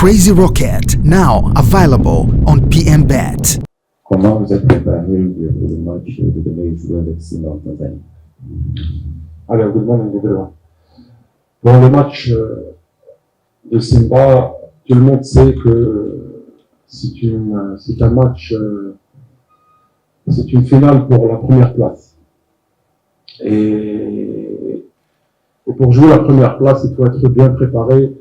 Crazy Rocket, now available on PMBet. Comment vous êtes préparé pour le match de demain jouer avec Simba en Tanzanie? Alors, good morning everyone. Pour le match de Simba, tout le monde sait que c'est un match, c'est une finale pour la première place. Et pour jouer la première place, il faut être bien préparé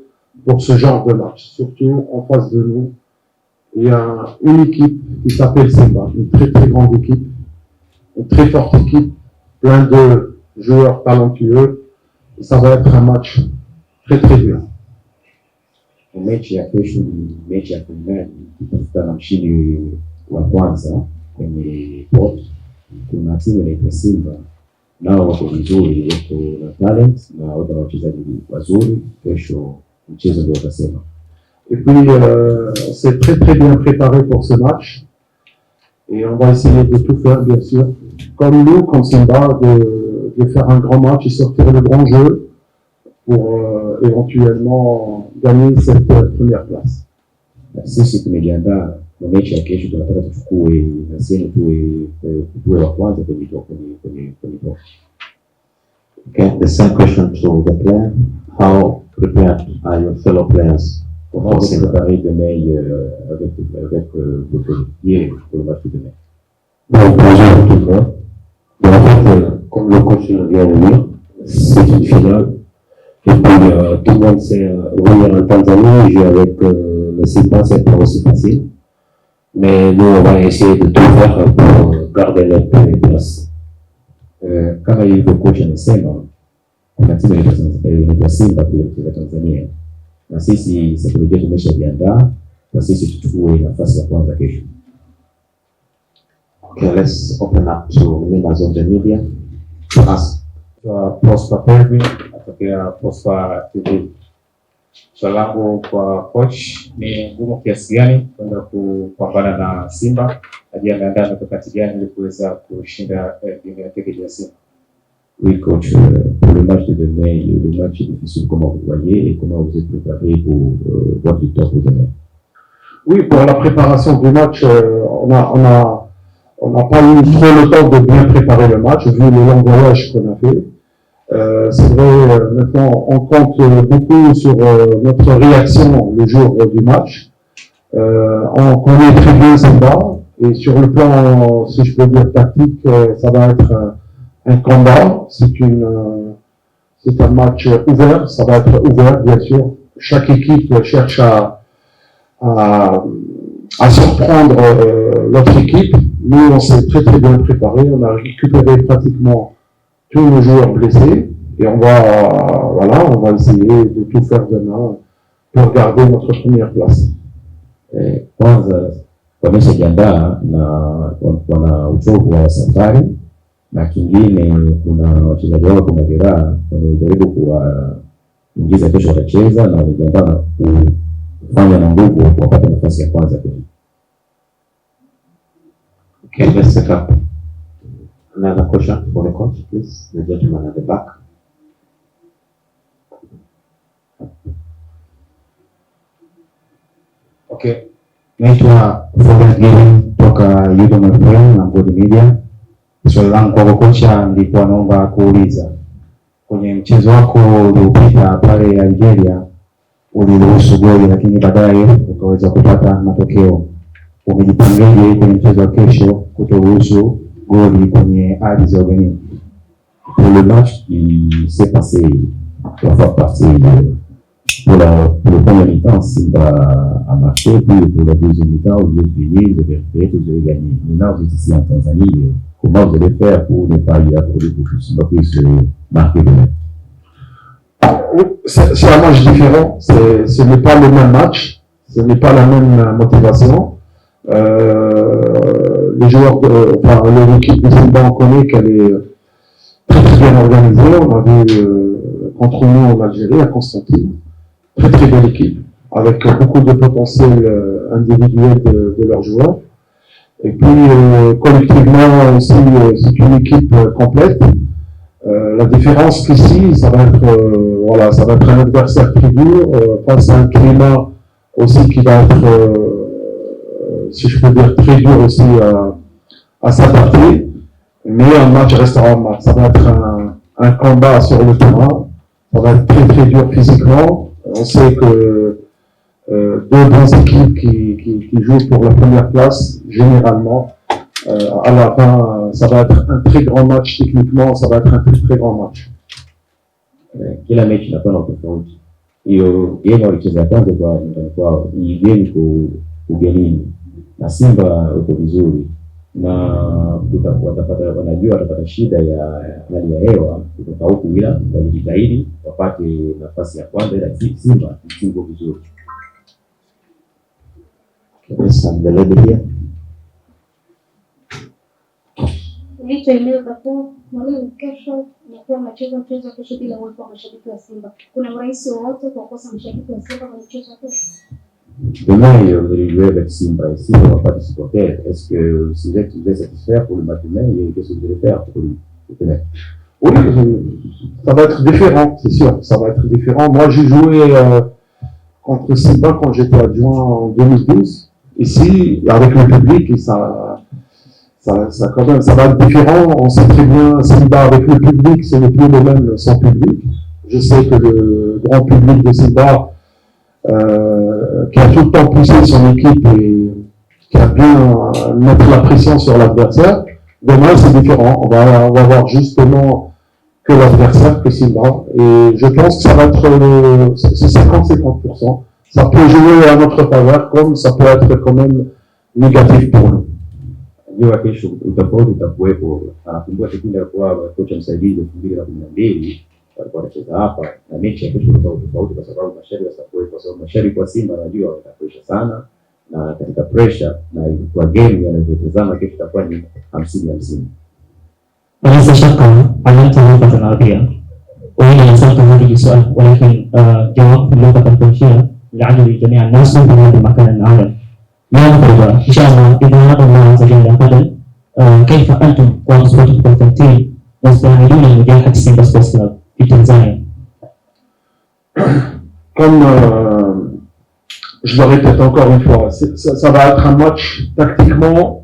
pour ce genre de match. Surtout en face de nous, il y a une équipe qui s'appelle Simba, une très très grande équipe, une très forte équipe, plein de joueurs talentueux. Et ça va être un match très très dur. Mechi ya kesho ni mechi ya fainali kutafuta na mshindi wa kwanza kwenye pot. Kuna timu inaitwa Simba, nao wako vizuri, wako na talent na wako na wachezaji wazuri. Kesho mchezo ndio utasema. Et puis c'est très très bien préparé pour ce match et on va essayer de tout faire bien sûr, comme nous, comme Simba, de faire un grand match et sortir le grand jeu pour éventuellement gagner cette première place. Sisi tumejiandaa kwa mechi ya kesho, tunataka tuchukue na sisi tuwe wa kwanza kwenye top. Okay, the same question to the player. How prepared are your fellow players? Comment vous préparez demain avec vos coéquipiers pour le match de demain? Bon, bonjour tout le monde. En fait, comme le coach vient de dire, c'est une finale. Et puis, tout le monde sait venir en Tanzanie, jouer avec le Simba, c'est pas aussi facile. Mais nous, on va essayer de tout faire pour garder notre première place. Kama hivyo coach anasema, kuna timu inaitwa Simba kule kutoka Tanzania. Na sisi saikolojia tumeshajiandaa, na sisi tuchukue nafasi ya kwanza kesho. Okay, let's open up to members of the media to ask. Prosper Perry atokea Prosper TV. Swali langu kwa coach, ni ngumu kiasi gani kwenda kupambana na Simba? Ajiandaa mikakati gani ili kuweza kushinda game yake dhidi ya Simba? Oui coach, pour le match de demain, le match est difficile, comment vous voyez et comment vous êtes préparé pour votre victoire pour demain? Oui, pour la préparation du match, on n'a pas eu trop le temps de bien préparer le match vu le long voyage qu'on a fait. C'est vrai, maintenant on compte beaucoup sur notre réaction le jour du match. On connaît très bien Simba et sur le plan, si je peux dire tactique, ça va être un combat. C'est un match ouvert, ça va être ouvert bien sûr. Chaque équipe cherche à surprendre l'autre équipe. Nous, on s'est très très bien préparé, on a récupéré pratiquement tous nos joueurs blessés et on va essayer de tout faire demain pour garder notre première place. Kwanza wameshajiandaa na wana uchovu wa safari, na kingine kuna wachezaji wao kwa majeraha, wamejaribu kuwaingiza kesho watacheza, na wamejiandaa kufanya na nguvu wapate nafasi ya kwanza kesho. Okay, let's set up another question for the coach, please. The gentleman at the back. Okay. Naitwa Florence Giving kutoka UDOM na Good Media. Swali langu kwa kocha, nilikuwa naomba kuuliza, kwenye mchezo wako uliopita pale Algeria uliruhusu goli lakini baadaye ukaweza kupata matokeo. Umejipangaje kwenye mchezo wa kesho kutoruhusu goli kwenye ardhi za ugenini? Pour le match qui s'est passé, on va passer pour le premier mi-temps, Simba a marqué, puis pour la deuxième mi-temps, au lieu de gagner, vous avez repéré que vous avez gagné. Maintenant, vous êtes ici en Tanzanie, comment vous allez faire pour ne pas y accorder pour que Simba puisse marquer demain? C'est un match différent, ce n'est pas le même match, ce n'est pas la même motivation. Les joueurs, l'équipe de Simba, on connaît qu'elle est très très bien organisée. On a vu contre nous en Algérie, à Constantine, très très belle équipe, avec beaucoup de potentiel individuel de leurs joueurs. Et puis collectivement aussi, c'est une équipe complète. La différence qu'ici, ça va être un adversaire très dur, face à un climat aussi qui va être, si je peux dire, très dur aussi à s'adapter. Mais un match restera un match. Ça va être un combat sur le terrain. Ça va être très très dur physiquement. On sait que deux bonnes équipes qui jouent pour la première place, généralement, à la fin, ça va être un très grand match techniquement, ça va être un très très grand match. Kila mechi inakuwa na tofauti. Hiyo game walicheza kwanza kwa nyumbani kwao, hii game ugenini, na Simba uko vizuri na wanajua watapata shida ya hali ya hewa kutoka huku, ila wajitahidi wapate nafasi ya kwanza, ila Simba iko vizuri. Licha eneo kapo mwalimu, kesho inakuwa mchezo kesho bila uwepo wa mashabiki wa Simba. Kuna urahisi wowote kwa kukosa mashabiki wa Simba kwenye mchezo wa kesho? Demain, vous allez jouer avec Simba. Et Simba ne va pas te supporter. Est-ce que vous êtes satisfait pour le match demain et qu'est-ce que vous allez faire pour le demain? Oui, ça va être différent, c'est sûr. Ça va être différent. Moi, j'ai joué contre Simba quand j'étais adjoint en 2012. Ici, avec le public, et ça quand même, ça va être différent. On sait très bien, Simba avec le public, ce n'est plus le même sans public. Je sais que le grand public de Simba, qui a tout le temps poussé son équipe et qui a bien mettre la pression sur l'adversaire. Demain, c'est différent. On va voir justement que l'adversaire, que Simba. Et je pense que ça va être, c'est 50-50%. Ça peut jouer à notre faveur, comme ça peut être quand même négatif pour nous. Najua kesho utofauti utakuwepo. Anakumbuka kipindi alikuwa kocha msaidizi 2012 walikuwa wanacheza hapa, na mechi ya kesho tofauti kwa sababu mashabiki watakuwepo, kwa sababu mashabiki wa Simba najua watakuwa sana na katika pressure, na kwa game yanayotazama kesho itakuwa ni 50-50. وليس شقا علمت لغة عربية وهنا يسألت هذه السؤال، ولكن جواب اللغة الفرنسية لعل جميع الناس في هذا المكان العالم. إن شاء الله إذا أراد الله عز وجل غدا كيف أنتم وأصواتكم التمثيل مستعدون لمجاهدة سيمبا سبورتس كلوب في تنزانيا؟ Comme je le répète encore une fois, ça va être un match tactiquement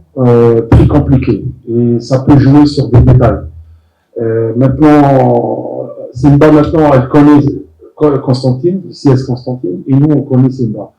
très compliqué et ça peut jouer sur des détails. Maintenant, Simba, elle connaît Constantine, CS Constantine, et nous on connaît Simba.